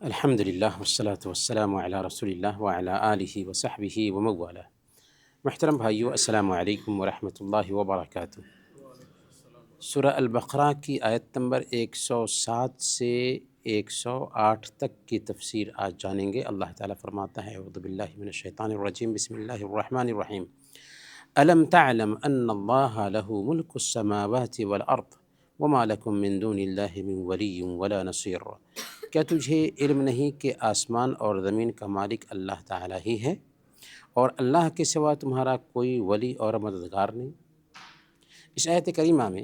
الحمد للہ والصلاة والسلام علی رسول اللہ وعلی آلہ وصحبہ ومن والہ۔ محترم بھائیو، السلام علیکم ورحمۃ اللہ وبرکاتہ۔ سورہ البقرہ کی آیت نمبر 107 سے 108 تک کی تفسیر آج جانیں گے۔ اللہ تعالیٰ فرماتا ہے: اعوذ باللہ من الشیطان الرجیم، بسم اللہ الرحمن الرحیم۔ الم تعلم ان اللہ لہ ملک السماوات والارض وما لکم من دون اللہ من ولی ولا نصیر۔ کیا تجھے علم نہیں کہ آسمان اور زمین کا مالک اللہ تعالیٰ ہی ہے، اور اللہ کے سوا تمہارا کوئی ولی اور مددگار نہیں؟ اس آیت کریمہ میں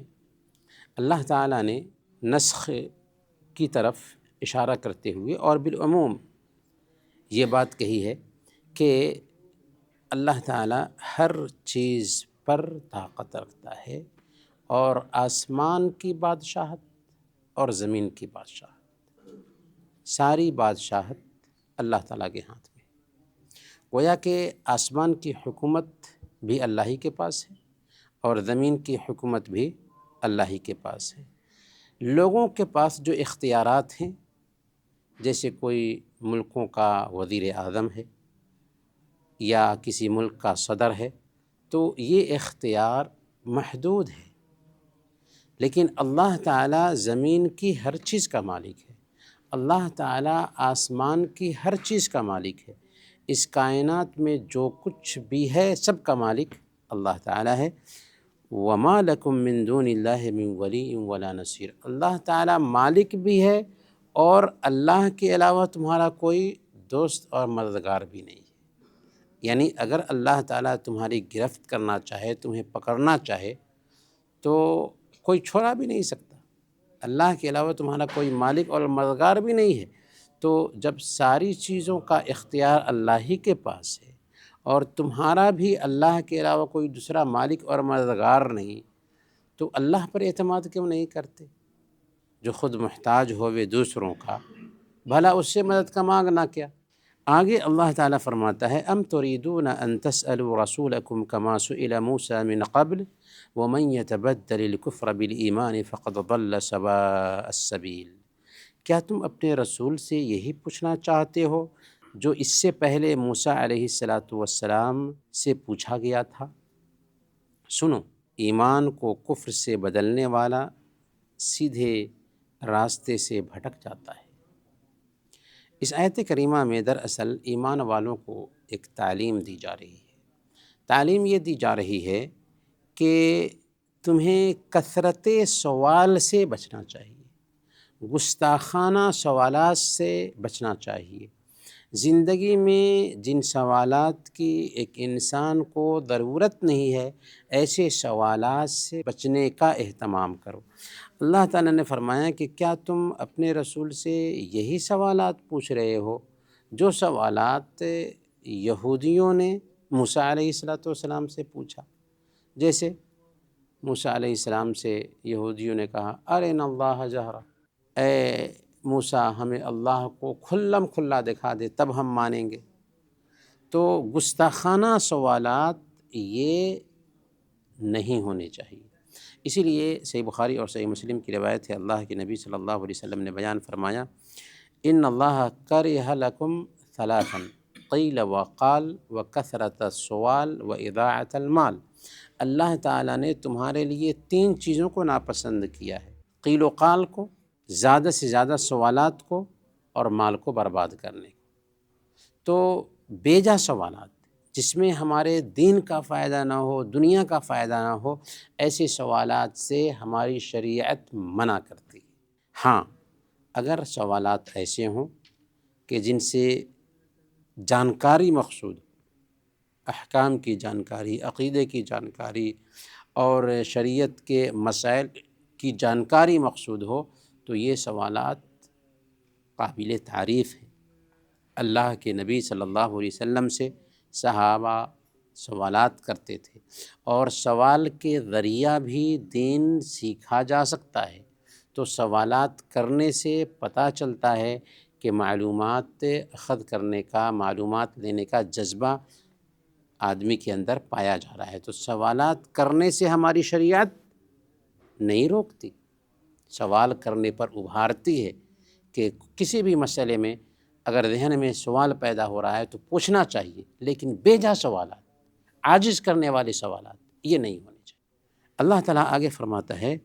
اللہ تعالیٰ نے نسخ کی طرف اشارہ کرتے ہوئے اور بالعموم یہ بات کہی ہے کہ اللہ تعالیٰ ہر چیز پر طاقت رکھتا ہے، اور آسمان کی بادشاہت اور زمین کی بادشاہت، ساری بادشاہت اللہ تعالیٰ کے ہاتھ میں۔ گویا کہ آسمان کی حکومت بھی اللہ ہی کے پاس ہے، اور زمین کی حکومت بھی اللہ ہی کے پاس ہے۔ لوگوں کے پاس جو اختیارات ہیں، جیسے کوئی ملکوں کا وزیر اعظم ہے یا کسی ملک کا صدر ہے، تو یہ اختیار محدود ہے، لیکن اللہ تعالیٰ زمین کی ہر چیز کا مالک ہے، اللہ تعالیٰ آسمان کی ہر چیز کا مالک ہے۔ اس کائنات میں جو کچھ بھی ہے سب کا مالک اللہ تعالیٰ ہے۔ وَمَا لَكُم مِّن دُونِ اللَّهِ مِن وَلِيٍّ وَلَا نَصِيرٍ، اللہ تعالیٰ مالک بھی ہے، اور اللہ کے علاوہ تمہارا کوئی دوست اور مددگار بھی نہیں ہے۔ یعنی اگر اللہ تعالیٰ تمہاری گرفت کرنا چاہے، تمہیں پکڑنا چاہے، تو کوئی چھوڑا بھی نہیں سکتا۔ اللہ کے علاوہ تمہارا کوئی مالک اور مددگار بھی نہیں ہے۔ تو جب ساری چیزوں کا اختیار اللہ ہی کے پاس ہے، اور تمہارا بھی اللہ کے علاوہ کوئی دوسرا مالک اور مددگار نہیں، تو اللہ پر اعتماد کیوں نہیں کرتے؟ جو خود محتاج ہوئے دوسروں کا، بھلا اس سے مدد کا مانگنا کیا؟ آگے اللہ تعالیٰ فرماتا ہے: ام تريدون ان تسألوا رسولكم كما سئل موسى من قبل ومن يتبدل الكفر بالایمان فقد ضل سواء السبیل۔ کیا تم اپنے رسول سے یہی پوچھنا چاہتے ہو جو اس سے پہلے موسیٰ علیہ السلام سے پوچھا گیا تھا؟ سنو، ایمان کو کفر سے بدلنے والا سیدھے راستے سے بھٹک جاتا ہے۔ اس آیت کریمہ میں دراصل ایمان والوں کو ایک تعلیم دی جا رہی ہے۔ تعلیم یہ دی جا رہی ہے کہ تمہیں کثرت سوال سے بچنا چاہیے، گستاخانہ سوالات سے بچنا چاہیے۔ زندگی میں جن سوالات کی ایک انسان کو ضرورت نہیں ہے، ایسے سوالات سے بچنے کا اہتمام کرو۔ اللہ تعالیٰ نے فرمایا کہ کیا تم اپنے رسول سے یہی سوالات پوچھ رہے ہو جو سوالات یہودیوں نے موسیٰ علیہ السلام سے پوچھا؟ جیسے موسیٰ علیہ السلام سے یہودیوں نے کہا: ارنا اللہ جہرا، اے موسیٰ ہمیں اللہ کو کھلم کھلا دکھا دے تب ہم مانیں گے۔ تو گستاخانہ سوالات یہ نہیں ہونے چاہیے۔ اسی لیے صحیح بخاری اور صحیح مسلم کی روایت ہے، اللہ کے نبی صلی اللہ علیہ وسلم نے بیان فرمایا: ان اللہ کرہ لکم ثلاثا قیل وقال وکثرت السؤال واضاعۃ المال۔ اللہ تعالیٰ نے تمہارے لیے 3 چیزوں کو ناپسند کیا ہے: قیل و قال کو، زیادہ سے زیادہ سوالات کو، اور مال کو برباد کرنے کو۔ تو بیجا سوالات جس میں ہمارے دین کا فائدہ نہ ہو، دنیا کا فائدہ نہ ہو، ایسے سوالات سے ہماری شریعت منع کرتی ہے۔ ہاں، اگر سوالات ایسے ہوں کہ جن سے جانکاری مقصود، احکام کی جانکاری، عقیدے کی جانکاری اور شریعت کے مسائل کی جانکاری مقصود ہو، تو یہ سوالات قابل تعریف ہیں۔ اللہ کے نبی صلی اللہ علیہ وسلم سے صحابہ سوالات کرتے تھے، اور سوال کے ذریعہ بھی دین سیکھا جا سکتا ہے۔ تو سوالات کرنے سے پتہ چلتا ہے کہ معلومات اخذ کرنے کا، معلومات لینے کا جذبہ آدمی کے اندر پایا جا رہا ہے۔ تو سوالات کرنے سے ہماری شریعت نہیں روکتی، سوال کرنے پر ابھارتی ہے کہ کسی بھی مسئلے میں اگر ذہن میں سوال پیدا ہو رہا ہے تو پوچھنا چاہیے، لیکن بے جا سوالات، عاجز کرنے والے سوالات یہ نہیں ہونے چاہیے۔ اللہ تعالیٰ آگے فرماتا ہے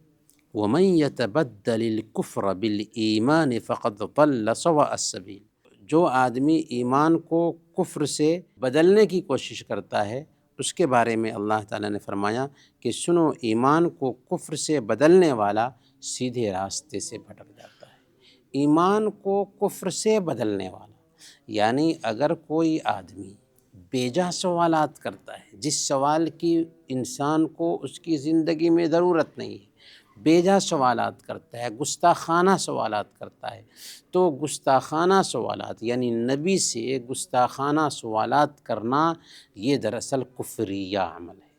وَمَن يَتَبَدَّلِ الْكُفْرَ بِالْإِيمَانِ فَقَدْ ضَلَّ سَوَاءَ السَّبِيلِ، جو آدمی ایمان کو کفر سے بدلنے کی کوشش کرتا ہے اس کے بارے میں اللہ تعالیٰ نے فرمایا کہ سنو، ایمان کو کفر سے بدلنے والا سیدھے راستے سے بھٹک جاتا ہے۔ ایمان کو کفر سے بدلنے والا یعنی اگر کوئی آدمی بیجا سوالات کرتا ہے، جس سوال کی انسان کو اس کی زندگی میں ضرورت نہیں ہے، بیجا سوالات کرتا ہے، گستاخانہ سوالات کرتا ہے، تو گستاخانہ سوالات یعنی نبی سے گستاخانہ سوالات کرنا یہ دراصل کفریہ عمل ہے۔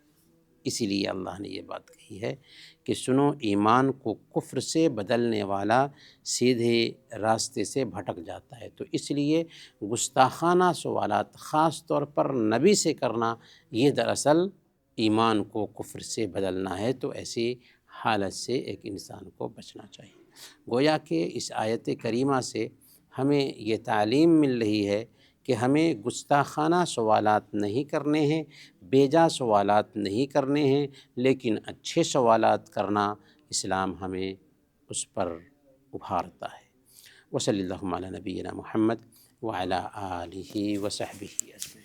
اسی لیے اللہ نے یہ بات کہی ہے کہ سنو، ایمان کو کفر سے بدلنے والا سیدھے راستے سے بھٹک جاتا ہے۔ تو اس لیے گستاخانہ سوالات خاص طور پر نبی سے کرنا یہ دراصل ایمان کو کفر سے بدلنا ہے، تو ایسی حالت سے ایک انسان کو بچنا چاہیے۔ گویا کہ اس آیت کریمہ سے ہمیں یہ تعلیم مل رہی ہے کہ ہمیں گستاخانہ سوالات نہیں کرنے ہیں، بیجا سوالات نہیں کرنے ہیں، لیکن اچھے سوالات کرنا اسلام ہمیں اس پر ابھارتا ہے۔ وصلی اللہ علی نبینا محمد وعلی آلہ وصحبہ اجمعین۔